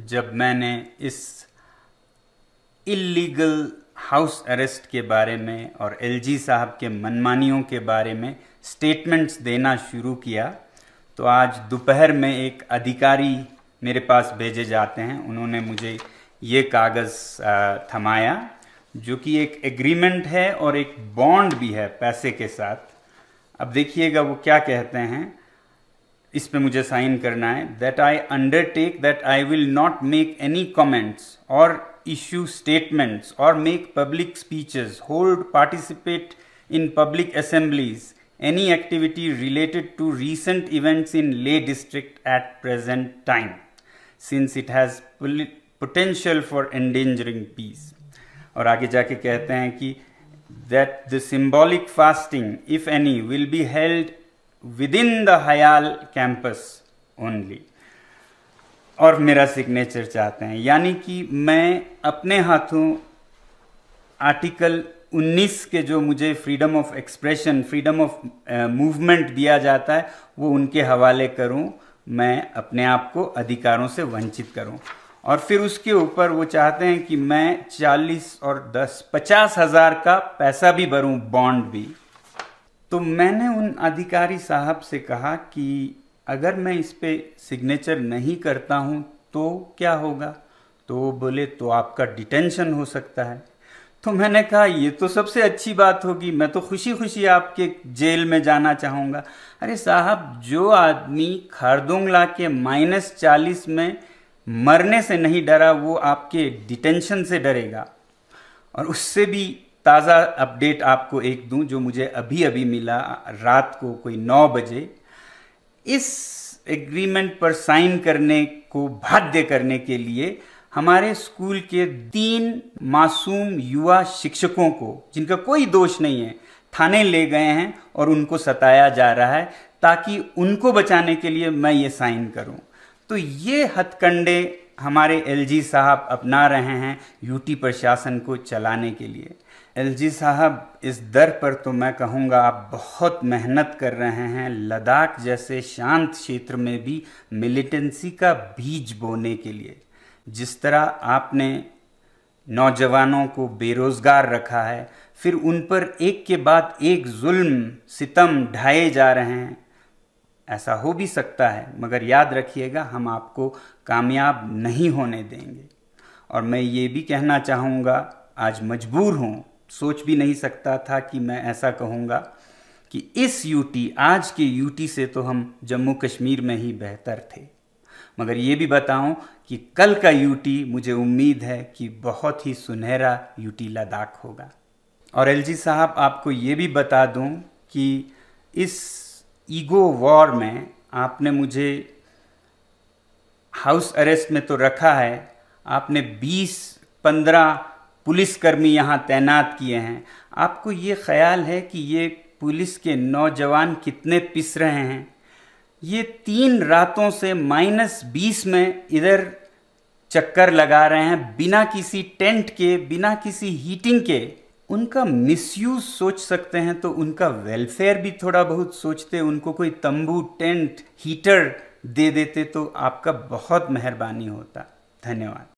जब मैंने इस इल्लीगल हाउस अरेस्ट के बारे में और एलजी साहब के मनमानियों के बारे में स्टेटमेंट्स देना शुरू किया, तो आज दोपहर में एक अधिकारी मेरे पास भेजे जाते हैं। उन्होंने मुझे ये कागज़ थमाया जो कि एक एग्रीमेंट है और एक बॉन्ड भी है पैसे के साथ। अब देखिएगा वो क्या कहते हैं। इस पे मुझे साइन करना है। That I undertake that I will not make any comments और issue statements or make public speeches, hold, participate in public assemblies, any activity related to recent events in Leh district at present time, since it has potential for endangering peace. और आगे जाके कहते हैं कि that the symbolic fasting, if any, will be held within the Hayal campus only. और मेरा signature चाहते हैं, यानी कि मैं अपने हाथों आर्टिकल 19 के जो मुझे freedom of expression, freedom of movement दिया जाता है, वो उनके हवाले करूं। मैं अपने आप को अधिकारों से वंचित करूं। और फिर उसके ऊपर वो चाहते हैं कि मैं 40 और 10 50,000 का पैसा भी भरूं, बॉन्ड भी। तो मैंने उन अधिकारी साहब से कहा कि अगर मैं इस पे सिग्नेचर नहीं करता हूं तो क्या होगा? तो वो बोले तो आपका डिटेंशन हो सकता है। तो मैंने कहा ये तो सबसे अच्छी बात होगी, मैं तो खुशी खुशी आपके जेल में जाना चाहूँगा। अरे साहब, जो आदमी खारदोंगला के -40 में मरने से नहीं डरा वो आपके डिटेंशन से डरेगा। और उससे भी ताज़ा अपडेट आपको एक दूं जो मुझे अभी अभी मिला रात को कोई 9 बजे। इस एग्रीमेंट पर साइन करने को बाध्य करने के लिए हमारे स्कूल के 3 मासूम युवा शिक्षकों को, जिनका कोई दोष नहीं है, थाने ले गए हैं और उनको सताया जा रहा है ताकि उनको बचाने के लिए मैं ये साइन करूं। तो ये हथकंडे हमारे एलजी साहब अपना रहे हैं यूटी प्रशासन को चलाने के लिए। एलजी साहब, इस दर पर तो मैं कहूँगा आप बहुत मेहनत कर रहे हैं लद्दाख जैसे शांत क्षेत्र में भी मिलिटेंसी का बीज बोने के लिए। जिस तरह आपने नौजवानों को बेरोज़गार रखा है, फिर उन पर एक के बाद एक जुल्म सितम ढाए जा रहे हैं, ऐसा हो भी सकता है, मगर याद रखिएगा हम आपको कामयाब नहीं होने देंगे। और मैं ये भी कहना चाहूँगा, आज मजबूर हूँ, सोच भी नहीं सकता था कि मैं ऐसा कहूँगा कि इस यूटी, आज के यूटी से तो हम जम्मू कश्मीर में ही बेहतर थे। मगर ये भी बताऊं कि कल का यूटी मुझे उम्मीद है कि बहुत ही सुनहरा यूटी लद्दाख होगा। और एलजी साहब, आपको ये भी बता दूं कि इस ईगो वॉर में आपने मुझे हाउस अरेस्ट में तो रखा है, आपने 20-15 पुलिसकर्मी यहाँ तैनात किए हैं। आपको ये ख्याल है कि ये पुलिस के नौजवान कितने पिस रहे हैं? ये 3 रातों से -20 में इधर चक्कर लगा रहे हैं, बिना किसी टेंट के, बिना किसी हीटिंग के। उनका मिसयूज सोच सकते हैं तो उनका वेलफेयर भी थोड़ा बहुत सोचते, उनको कोई तंबू, टेंट, हीटर दे देते तो आपका बहुत मेहरबानी होता। धन्यवाद।